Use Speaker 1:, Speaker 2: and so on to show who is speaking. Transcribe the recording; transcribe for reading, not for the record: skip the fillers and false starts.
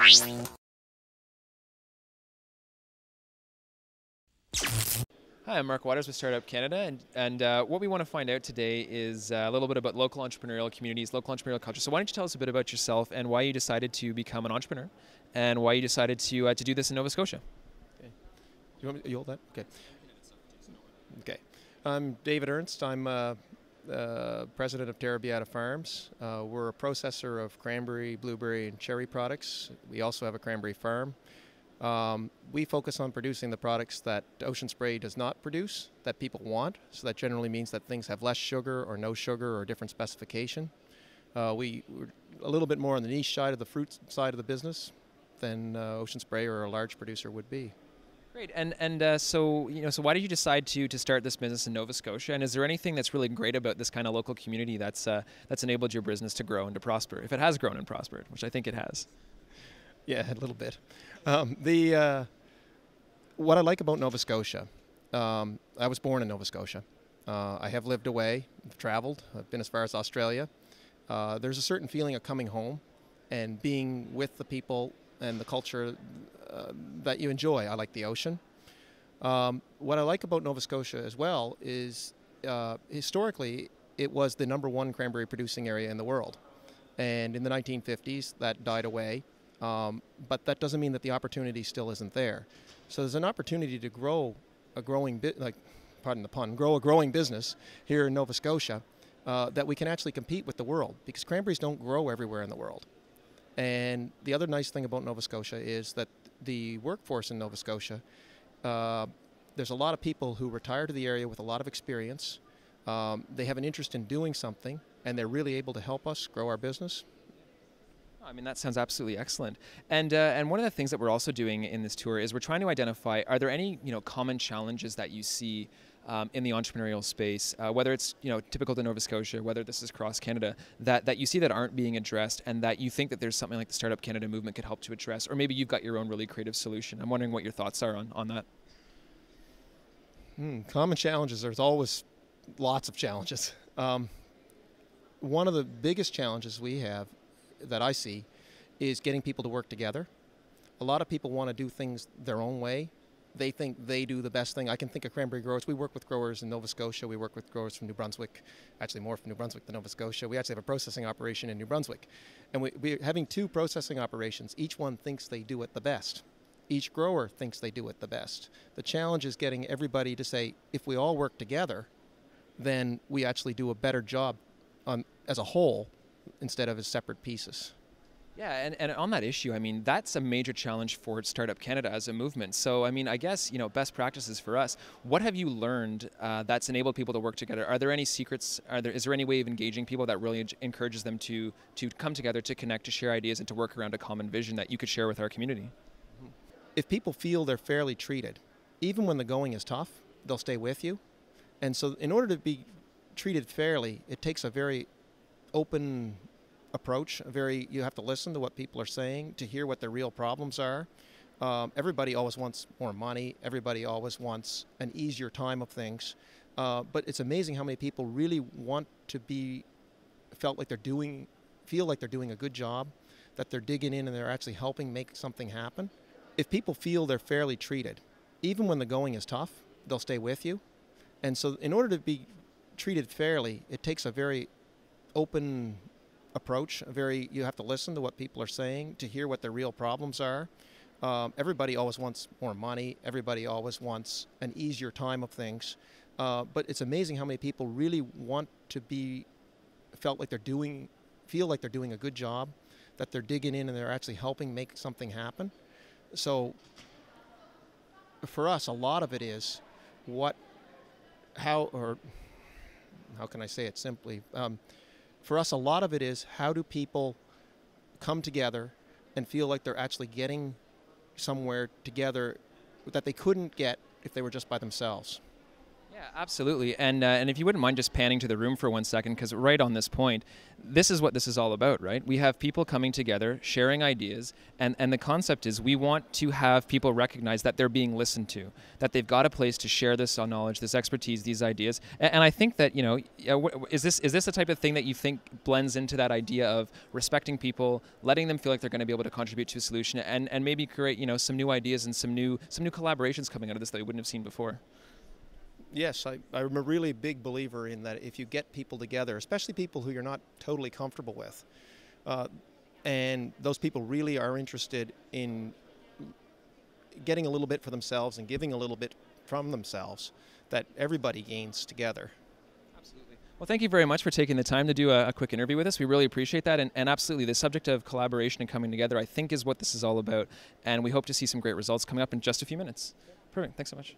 Speaker 1: Hi, I'm Mark Waters with Startup Canada, and what we want to find out today is a little bit about local entrepreneurial communities, local entrepreneurial culture. So why don't you tell us a bit about yourself and why you decided to become an entrepreneur, and why you decided to do this in Nova Scotia?
Speaker 2: Okay. You want me you hold that? Okay. Okay. I'm David Ernst. I'm president of Terrabiata Farms. We're a processor of cranberry, blueberry, and cherry products. We also have a cranberry farm. We focus on producing the products that Ocean Spray does not produce, that people want. So that generally means that things have less sugar or no sugar or a different specification. We're a little bit more on the niche side of the fruit side of the business than Ocean Spray or a large producer would be.
Speaker 1: Great, so why did you decide to start this business in Nova Scotia? And is there anything that's really great about this kind of local community that's enabled your business to grow and to prosper, if it has grown and prospered, which I think it has?
Speaker 2: Yeah, a little bit. What I like about Nova Scotia, I was born in Nova Scotia. I have lived away, I've traveled, I've been as far as Australia. There's a certain feeling of coming home and being with the people and the culture that you enjoy. I like the ocean. What I like about Nova Scotia as well is historically it was the #1 cranberry producing area in the world. And in the 1950s that died away. But that doesn't mean that the opportunity still isn't there. So there's an opportunity to grow a growing grow a growing business here in Nova Scotia that we can actually compete with the world, because cranberries don't grow everywhere in the world. And the other nice thing about Nova Scotia is that the workforce in Nova Scotia, there's a lot of people who retire to the area with a lot of experience. They have an interest in doing something, and they're really able to help us grow our business.
Speaker 1: I mean, that sounds absolutely excellent. And one of the things that we're also doing in this tour is we're trying to identify, are there any common challenges that you see in the entrepreneurial space, whether it's typical to Nova Scotia, whether this is across Canada, that you see that aren't being addressed, and that you think that there's something like the Startup Canada movement could help to address, or maybe you've got your own really creative solution. I'm wondering what your thoughts are on that.
Speaker 2: Common challenges, there's always lots of challenges. One of the biggest challenges we have that I see is getting people to work together. A lot of people want to do things their own way. They think they do the best thing. I can think of cranberry growers. We work with growers in Nova Scotia. We work with growers from New Brunswick, actually more from New Brunswick than Nova Scotia. We actually have a processing operation in New Brunswick. And we're having 2 processing operations. Each one thinks they do it the best. Each grower thinks they do it the best. The challenge is getting everybody to say, if we all work together, then we actually do a better job as a whole instead of as separate pieces.
Speaker 1: Yeah, and on that issue, I mean, that's a major challenge for Startup Canada as a movement. So, I mean, I guess, best practices for us. What have you learned that's enabled people to work together? Are there any secrets? Is there any way of engaging people that really encourages them to come together, to connect, to share ideas, and to work around a common vision that you could share with our community?
Speaker 2: If people feel they're fairly treated, even when the going is tough, they'll stay with you. And so in order to be treated fairly, it takes a very open approach. You have to listen to what people are saying, to hear what their real problems are. Everybody always wants more money. Everybody always wants an easier time of things. But it's amazing how many people really want to feel like they're doing a good job, that they're digging in and they're actually helping make something happen. If people feel they're fairly treated, even when the going is tough, they'll stay with you. And so in order to be treated fairly, it takes a very open approach. You have to listen to what people are saying, to hear what their real problems are. Everybody always wants more money. Everybody always wants an easier time of things. But it's amazing how many people really want to feel like they're doing a good job, that they're digging in and they're actually helping make something happen. So for us, a lot of it is how can I say it simply? For us, a lot of it is, how do people come together and feel like they're actually getting somewhere together that they couldn't get if they were just by themselves?
Speaker 1: Yeah, Yeah, absolutely. And if you wouldn't mind just panning to the room for 1 second, because right on this point, this is what this is all about, right? We have people coming together, sharing ideas, and the concept is we want to have people recognize that they're being listened to, that they've got a place to share this knowledge, this expertise, these ideas. And I think that, you know, is this the type of thing that you think blends into that idea of respecting people, letting them feel like they're going to be able to contribute to a solution, and maybe create, you know, some new ideas and some new collaborations coming out of this that we wouldn't have seen before?
Speaker 2: Yes, I'm a really big believer in that if you get people together, especially people who you're not totally comfortable with, and those people really are interested in getting a little bit for themselves and giving a little bit from themselves, that everybody gains together.
Speaker 1: Absolutely. Well, thank you very much for taking the time to do a quick interview with us. We really appreciate that. And absolutely, the subject of collaboration and coming together, I think, is what this is all about. And we hope to see some great results coming up in just a few minutes. Perfect. Thanks so much.